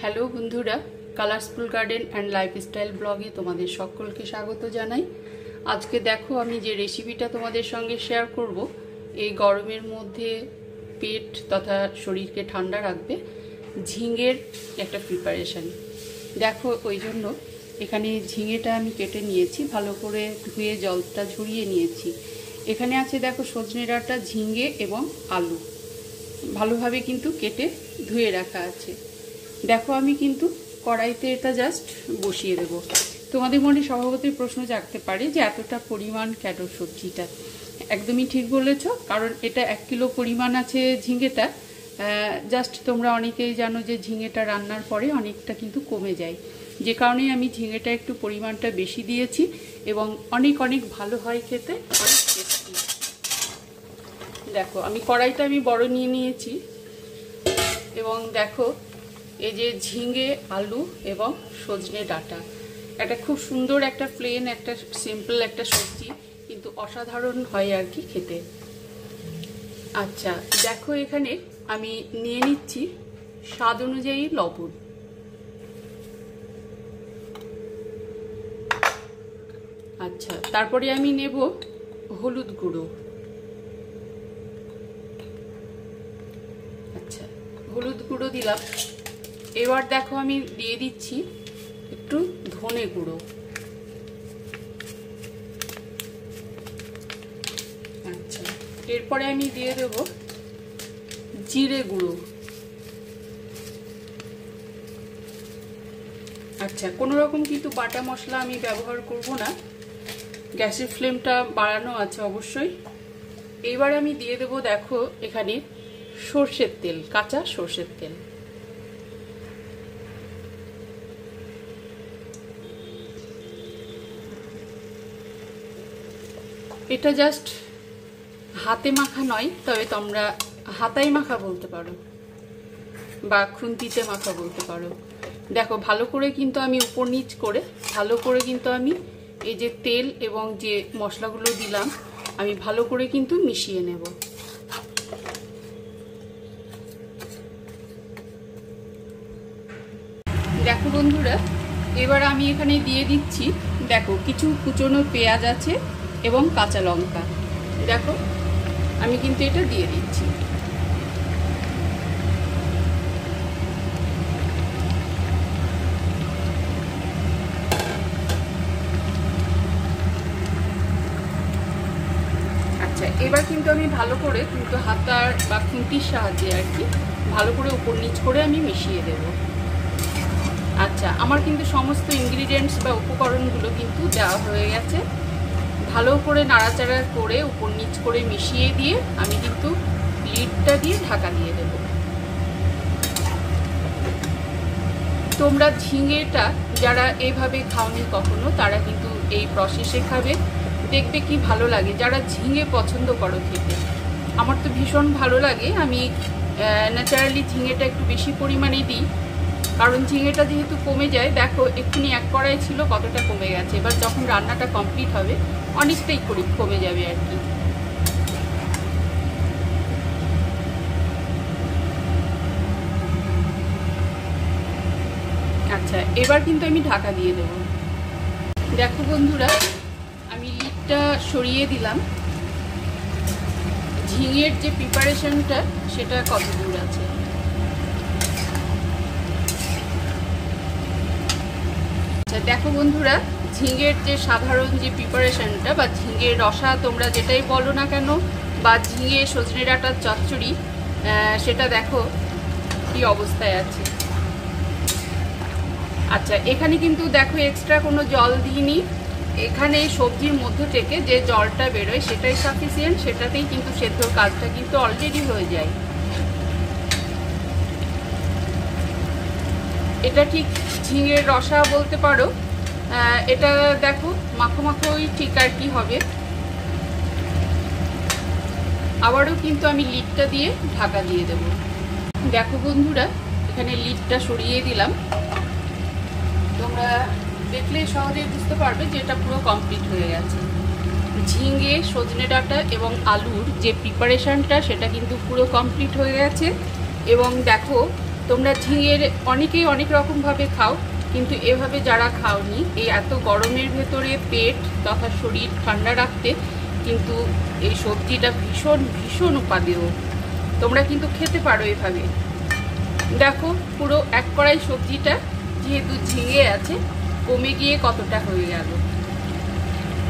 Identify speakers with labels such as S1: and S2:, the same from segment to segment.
S1: Hello বন্ধুরা, colourful garden and lifestyle ব্লগে তোমাদের সকলকে স্বাগত জানাই। আজকে দেখো আমি যে রেসিপিটা তোমাদের সঙ্গে শেয়ার করব, এই গরমের মধ্যে পেট তথা শরীরকে ঠান্ডা রাখবে ঝিঙের একটা প্রিপারেশান। দেখো ওই জন্য এখানে ঝিঙেটা আমি কেটে নিয়েছি, ভালো করে ধুয়ে জলটা ঝরিয়ে নিয়েছি। এখানে আছে দেখো সজনে ডাঁটা, ঝিঙে এবং আলু ভালোভাবে কিন্তু কেটে ধুয়ে রাখা আছে। দেখো আমি কিন্তু কড়াইতে এটা জাস্ট বসিয়ে দেব। তোমাদের মনে স্বভাবতই প্রশ্ন জাগতে পারে যে এতটা পরিমাণ কেন সবজিটা। একদমই ঠিক বলেছ, কারণ এটা 1 কিলো পরিমাণ আছে ঝিঙেটা। জাস্ট তোমরা অনেকেই জানো যে ঝিঙেটা রান্নার পরে অনেকটা কিন্তু কমে যায়, যে কারণে আমি ঝিঙেটা একটু পরিমাণটা বেশি দিয়েছি এবং অনেক অনেক ভালো হয় খেতে, অনেক টেস্টি। দেখো আমি কড়াইটা বড় নিয়ে নিয়েছি এবং দেখো এই যে ঝিঙে, আলু এবং সজনে ডাঁটা, একটা খুব সুন্দর একটা প্লেন একটা সিম্পল একটা সবজি, কিন্তু অসাধারণ হয় আর কি খেতে। আচ্ছা দেখো এখানে আমি নিয়ে নিচ্ছি স্বাদ অনুযায়ী লবণ। আচ্ছা তারপরে আমি নেব হলুদ গুঁড়ো। আচ্ছা হলুদ গুঁড়ো দিলাম। এবার দেখো আমি দিয়ে দিচ্ছি একটু ধনে গুঁড়ো। আচ্ছা এরপরে আমি দিয়ে দেব জিরে গুঁড়ো। আচ্ছা কোনো রকম কিন্তু বাটা মশলা আমি ব্যবহার করব না, গ্যাসের ফ্লেমটা বাড়ানো আছে অবশ্যই। এইবার আমি দিয়ে দেব দেখো এখানে সর্ষের তেল, কাঁচা সর্ষের তেল। এটা জাস্ট হাতে মাখা নয়, তবে তোমরা হাতায় মাখা বলতে পারো বা খুন্তিতে মাখা বলতে পারো। দেখো ভালো করে কিন্তু আমি উপর নিচ করে ভালো করে কিন্তু আমি এই যে তেল এবং যে মশলাগুলো দিলাম আমি ভালো করে কিন্তু মিশিয়ে নেব। দেখো বন্ধুরা, এবার আমি এখানে দিয়ে দিচ্ছি দেখো কিছু কুচনো পেঁয়াজ আছে এবং কাঁচা লঙ্কা। দেখো আমি কিন্তু এটা দিয়ে দিচ্ছি। আচ্ছা এবার কিন্তু আমি ভালো করে কিন্তু হাতার বা খুন্তির সাহায্যে আর কি ভালো করে উপর নিচ করে আমি মিশিয়ে দেব। আচ্ছা আমার কিন্তু সমস্ত ইনগ্রিডিয়েন্টস বা উপকরণগুলো কিন্তু দেওয়া হয়ে গেছে। ভালো করে নাড়াচাড়া করে উপর নিচ করে মিশিয়ে দিয়ে আমি কিন্তু লিডটা দিয়ে ঢাকা দিয়ে দেব। তোমরা ঝিঙেটা যারা এইভাবে খাওনি কখনো, তারা কিন্তু এই প্রসেসে খাবে, দেখবে কি ভালো লাগে। যারা ঝিঙে পছন্দ করো খেতে, আমার তো ভীষণ ভালো লাগে। আমি ন্যাচারালি ঝিঙেটা একটু বেশি পরিমাণে দিই, কারণ ঝিঙেটা যেহেতু কমে যায়। দেখো এক্ষুনি 1 কড়াই ছিল, কতটা কমে গেছে। এবার যখন রান্নাটা কমপ্লিট হবে অনেকটাই কমে যাবে আর কি। আচ্ছা এবার কিন্তু আমি ঢাকা দিয়ে দেব। দেখো বন্ধুরা আমি লিডটা সরিয়ে দিলাম। ঝিঙের যে প্রিপারেশনটা সেটা কত দূর আছে। আচ্ছা দেখো বন্ধুরা, ঝিঙের যে সাধারণ যে প্রিপারেশনটা বা ঝিঙের রসা তোমরা যেটাই বলো না কেন, বা ঝিঙে সজনে ডাঁটার চচ্চড়ি, সেটা দেখো কি অবস্থায় আছে। আচ্ছা এখানে কিন্তু দেখো এক্সট্রা কোনো জল দিইনি। এখানে সবজির মধ্য থেকে যে জলটা বেরোয় সেটাই সাফিসিয়েন্ট, সেটাতেই কিন্তু সেদ্ধর কাজটা কিন্তু অলরেডি হয়ে যায়। এটা ঠিক ঝিঙের রসা বলতে পারো। এটা দেখো মাখো মাখোই ঠিক আর কি হবে। আবারও কিন্তু আমি লিডটা দিয়ে ঢাকা দিয়ে দেব। দেখো বন্ধুরা এখানে লিডটা সরিয়ে দিলাম। তোমরা দেখলে সহজেই বুঝতে পারবে যে এটা পুরো কমপ্লিট হয়ে গেছে। ঝিঙে, সজনে ডাঁটা এবং আলুর যে প্রিপারেশনটা সেটা কিন্তু পুরো কমপ্লিট হয়ে গেছে। এবং দেখো তোমরা ঝিঙের অনেকেই অনেক রকমভাবে খাও, কিন্তু এভাবে যারা খাওনি, এই এত গরমের ভেতরে পেট তথা শরীর ঠান্ডা রাখতে কিন্তু এই সবজিটা ভীষণ ভীষণ উপাদেয়। তোমরা কিন্তু খেতে পারো এভাবে। দেখো পুরো এক কড়াই সবজিটা যেহেতু ঝিঙে আছে কমে গিয়ে কতটা হয়ে গেল।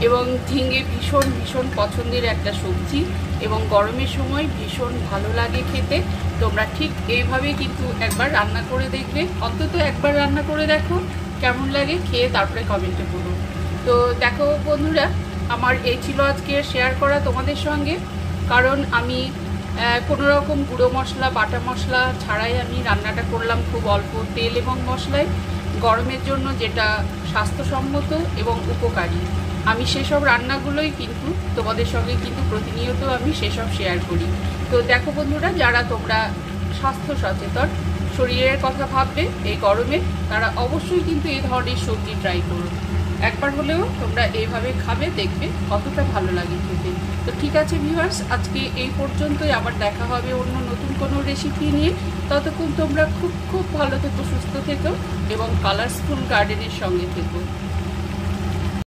S1: এবং ঝিঙে ভীষণ ভীষণ পছন্দের একটা সবজি এবং গরমের সময় ভীষণ ভালো লাগে খেতে। তোমরা ঠিক এইভাবে কিন্তু একবার রান্না করে দেখবে, অন্তত একবার রান্না করে দেখো কেমন লাগে, খেয়ে তারপরে কমেন্টে বলো। তো দেখো বন্ধুরা, আমার এই ছিল আজকে শেয়ার করা তোমাদের সঙ্গে। কারণ আমি কোনো রকম গুঁড়ো মশলা বাটা মশলা ছাড়াই আমি রান্নাটা করলাম, খুব অল্প তেল এবং মশলায়, গরমের জন্য যেটা স্বাস্থ্যসম্মত এবং উপকারী। আমি সেসব রান্নাগুলোই কিন্তু তোমাদের সঙ্গে কিন্তু প্রতিনিয়ত আমি সেসব শেয়ার করি। তো দেখো বন্ধুরা, যারা তোমরা স্বাস্থ্য সচেতন, শরীরের কথা ভাববে এই গরমে, তারা অবশ্যই কিন্তু এই ধরনের সবজি ট্রাই করো। একবার হলেও তোমরা এইভাবে খাবে, দেখবে কতটা ভালো লাগে খেতে। তো ঠিক আছে ভিউয়ার্স, আজকে এই পর্যন্তই। আবার দেখা হবে অন্য নতুন কোনো রেসিপি নিয়ে। ততক্ষণ তোমরা খুব খুব ভালো থেকো, সুস্থ থেকো এবং কালারফুল গার্ডেনের সঙ্গে থেকো।